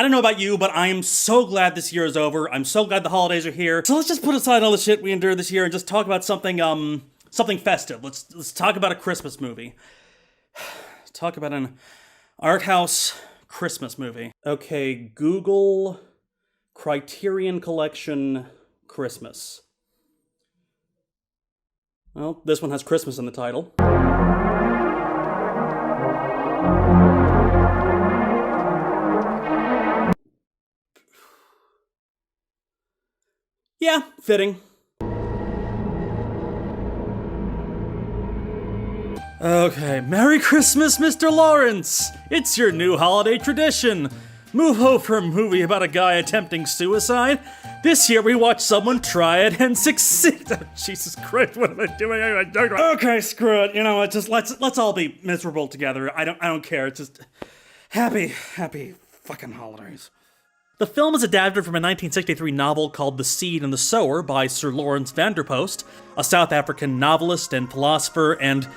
I don't know about you, but I am so glad this year is over. I'm so glad the holidays are here. So let's just put aside all the shit we endured this year and just talk about something festive. Let's talk about a Christmas movie. Talk about an art house Christmas movie. Okay, Google Criterion Collection Christmas. Well, this one has Christmas in the title. Yeah, fitting. Okay, Merry Christmas, Mr. Lawrence! It's your new holiday tradition. Move over a movie about a guy attempting suicide. This year we watch someone try it and succeed. Oh, Jesus Christ, what am I doing? Okay, screw it. You know what? Just let's all be miserable together. I don't care. It's just happy fucking holidays. The film is adapted from a 1963 novel called The Seed and the Sower by Sir Lawrence Vanderpost, a South African novelist and philosopher and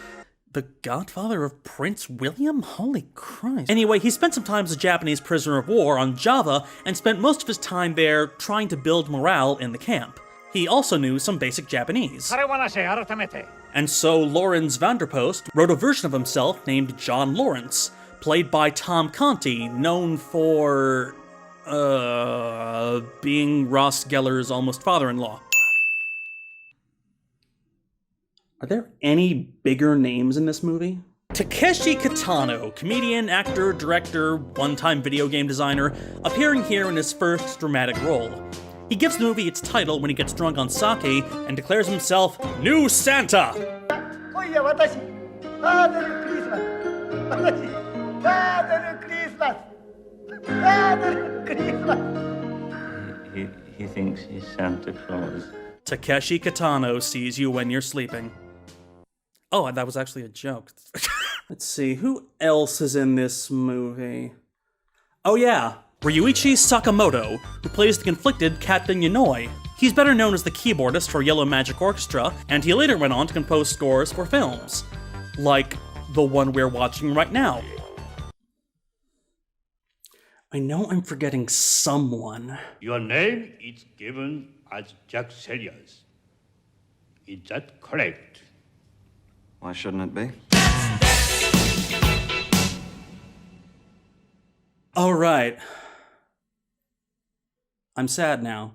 the godfather of Prince William? Holy Christ. Anyway, he spent some time as a Japanese prisoner of war on Java and spent most of his time there trying to build morale in the camp. He also knew some basic Japanese. And so Lawrence Vanderpost wrote a version of himself named John Lawrence, played by Tom Conti, known for being Ross Geller's almost father-in-law. Are there any bigger names in this movie? Takeshi Kitano, comedian, actor, director, one-time video game designer, appearing here in his first dramatic role. He gives the movie its title when he gets drunk on sake and declares himself New Santa! He thinks he's Santa Claus. Takeshi Kitano sees you when you're sleeping. Oh, that was actually a joke. Let's see, who else is in this movie? Oh yeah, Ryuichi Sakamoto, who plays the conflicted Captain Yanoi. He's better known as the keyboardist for Yellow Magic Orchestra, and he later went on to compose scores for films, like the one we're watching right now. I know I'm forgetting someone. Your name is given as Jack Sellers. Is that correct? Why shouldn't it be? All right. I'm sad now.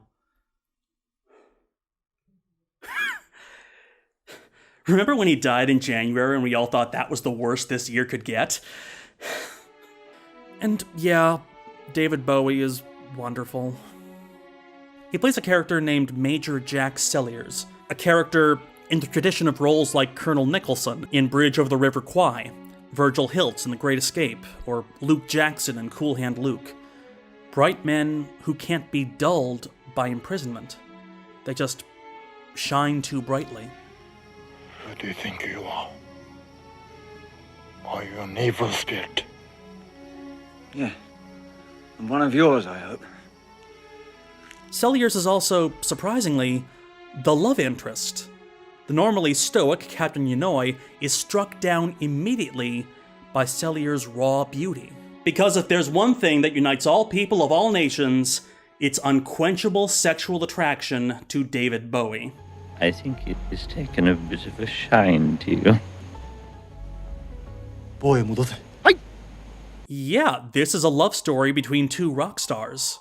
Remember when he died in January and we all thought that was the worst this year could get? And yeah, David Bowie is wonderful. He plays a character named Major Jack Sellers, a character in the tradition of roles like Colonel Nicholson in Bridge Over the River Kwai, Virgil Hilts in The Great Escape, or Luke Jackson in Cool Hand Luke. Bright men who can't be dulled by imprisonment. They just shine too brightly. Who do you think you are? Are you an evil spirit? Yeah. And one of yours, I hope. Sellers is also, surprisingly, the love interest. The normally stoic Captain Yanoi is struck down immediately by Sellers' raw beauty. Because if there's one thing that unites all people of all nations, it's unquenchable sexual attraction to David Bowie. I think it has taken a bit of a shine to you. Yeah, this is a love story between two rock stars,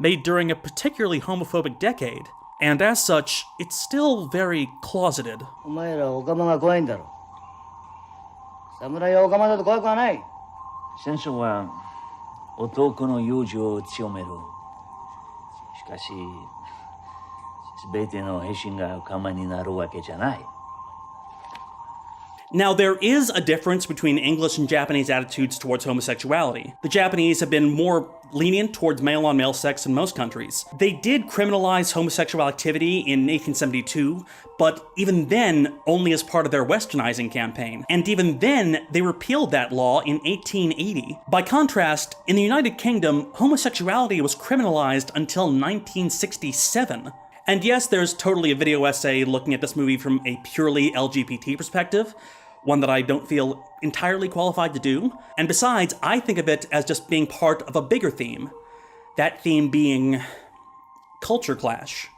made during a particularly homophobic decade, and as such, it's still very closeted. お前らオカマが怖いんだろ。侍はオカマだと怖くはない。戦争は男の友情を強める。しかし、全ての兵士がオカマになるわけじゃない。 Now, there is a difference between English and Japanese attitudes towards homosexuality. The Japanese have been more lenient towards male-on-male sex in most countries. They did criminalize homosexual activity in 1872, but even then, only as part of their westernizing campaign. And even then, they repealed that law in 1880. By contrast, in the United Kingdom, homosexuality was criminalized until 1967. And yes, there's totally a video essay looking at this movie from a purely LGBT perspective, one that I don't feel entirely qualified to do. And besides, I think of it as just being part of a bigger theme. That theme being culture clash.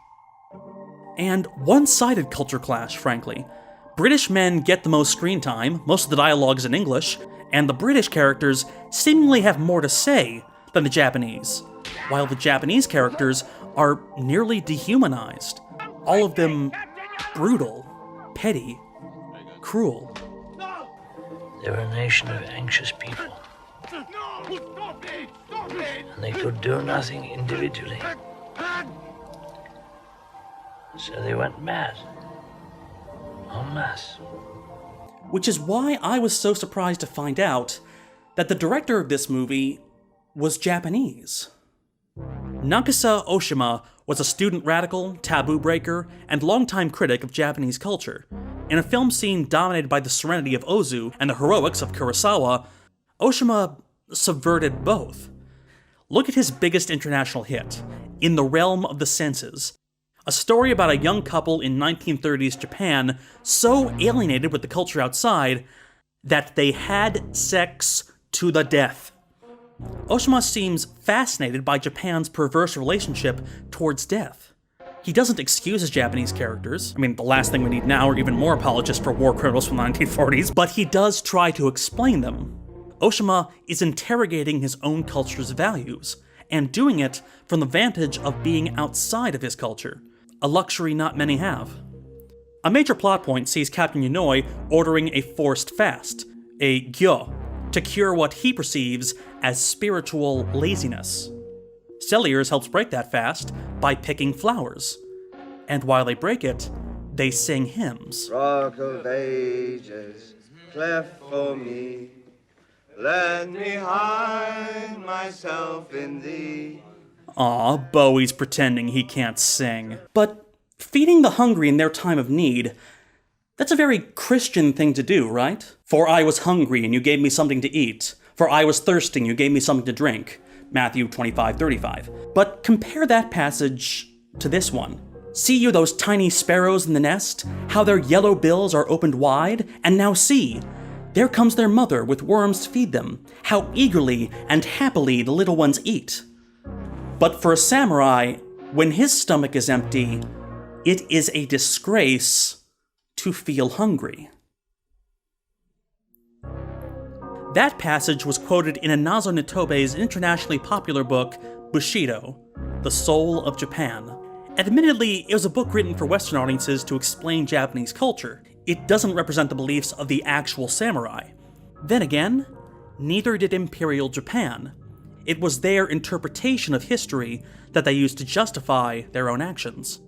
And one-sided culture clash, frankly. British men get the most screen time, most of the dialogue is in English, and the British characters seemingly have more to say than the Japanese, while the Japanese characters are nearly dehumanized. All of them brutal, petty, cruel. They're a nation of anxious people. And they could do nothing individually. So they went mad. En masse. Which is why I was so surprised to find out that the director of this movie was Japanese. Nakasa Oshima was a student radical, taboo breaker, and longtime critic of Japanese culture. In a film scene dominated by the serenity of Ozu and the heroics of Kurosawa, Oshima subverted both. Look at his biggest international hit, In the Realm of the Senses, a story about a young couple in 1930s Japan so alienated with the culture outside that they had sex to the death. Oshima seems fascinated by Japan's perverse relationship towards death. He doesn't excuse his Japanese characters. I mean, the last thing we need now are even more apologists for war criminals from the 1940s, but he does try to explain them. Oshima is interrogating his own culture's values, and doing it from the vantage of being outside of his culture, a luxury not many have. A major plot point sees Captain Yanoi ordering a forced fast, a gyo, to cure what he perceives as spiritual laziness. Celliers helps break that fast by picking flowers, and while they break it, they sing hymns. Rock of ages, cleft for me, let me hide myself in thee. Aw, Bowie's pretending he can't sing. But feeding the hungry in their time of need, that's a very Christian thing to do, right? For I was hungry and you gave me something to eat. For I was thirsty and you gave me something to drink. Matthew 25:35. But compare that passage to this one. See you those tiny sparrows in the nest, how their yellow bills are opened wide, and now see, there comes their mother with worms to feed them, how eagerly and happily the little ones eat. But for a samurai, when his stomach is empty, it is a disgrace to feel hungry. That passage was quoted in Inazo Nitobe's internationally popular book, Bushido, The Soul of Japan. Admittedly, it was a book written for Western audiences to explain Japanese culture. It doesn't represent the beliefs of the actual samurai. Then again, neither did Imperial Japan. It was their interpretation of history that they used to justify their own actions.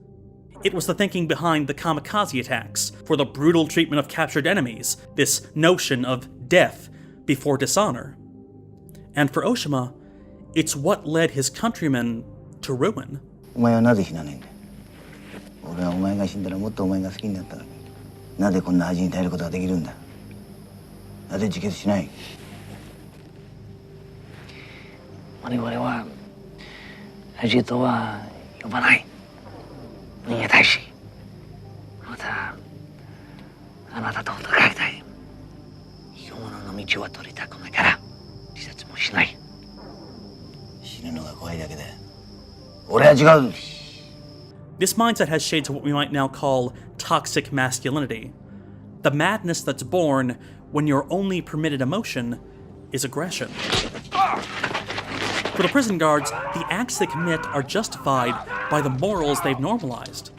It was the thinking behind the kamikaze attacks, for the brutal treatment of captured enemies, this notion of death before dishonor. And for Oshima, it's what led his countrymen to ruin. お前はなぜ死なねえんだ。俺はお前が死んだらもっとお前が好きになったのに。なぜこんな恥に耐えることができるんだ。なぜ自決しない。我々は恥とは呼ばない。逃げたいし、またあなたと戦いたい。生き物の道は取りたくないから自殺もしない。死ぬのが怖いだけだ。俺は違う。This mindset has shades of what we might now call toxic masculinity. The madness that's born when your only permitted emotion is aggression. For the prison guards, the acts they commit are justified by the morals they've normalized,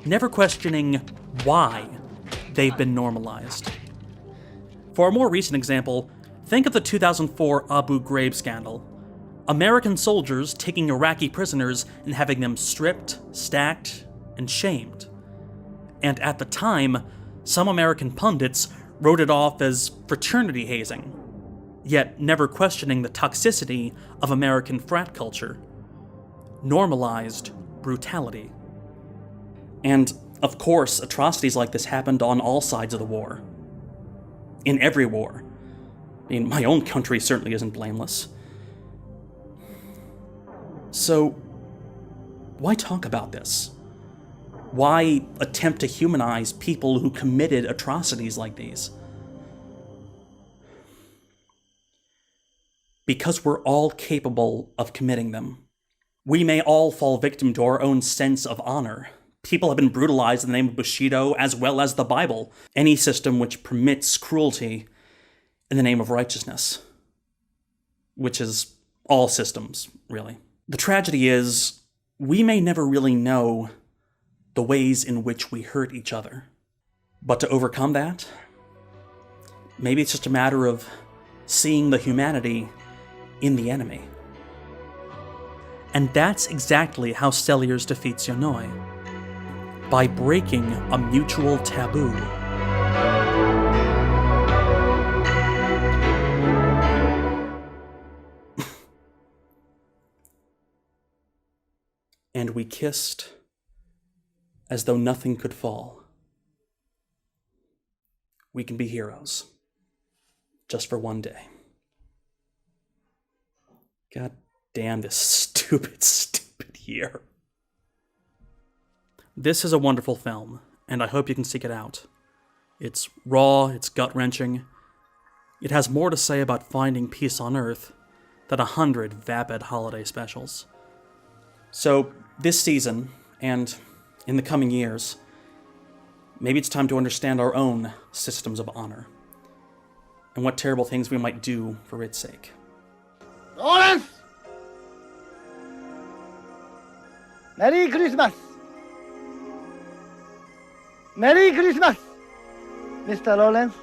never questioning why they've been normalized. For a more recent example, think of the 2004 Abu Ghraib scandal. American soldiers taking Iraqi prisoners and having them stripped, stacked, and shamed. And at the time, some American pundits wrote it off as fraternity hazing, yet never questioning the toxicity of American frat culture. Normalized brutality. And, of course, atrocities like this happened on all sides of the war. In every war. I mean, my own country certainly isn't blameless. So, why talk about this? Why attempt to humanize people who committed atrocities like these? Because we're all capable of committing them. We may all fall victim to our own sense of honor. People have been brutalized in the name of Bushido as well as the Bible, any system which permits cruelty in the name of righteousness, which is all systems, really. The tragedy is, we may never really know the ways in which we hurt each other. But to overcome that, maybe it's just a matter of seeing the humanity in the enemy. And that's exactly how Celliers defeats Yonoi, by breaking a mutual taboo. And we kissed as though nothing could fall. We can be heroes, just for one day. God damn this stupid year. This is a wonderful film, and I hope you can seek it out. It's raw, it's gut-wrenching. It has more to say about finding peace on Earth than 100 vapid holiday specials. So, this season, and in the coming years, maybe it's time to understand our own systems of honor, and what terrible things we might do for its sake. Lawrence! Merry Christmas! Merry Christmas, Mr. Lawrence.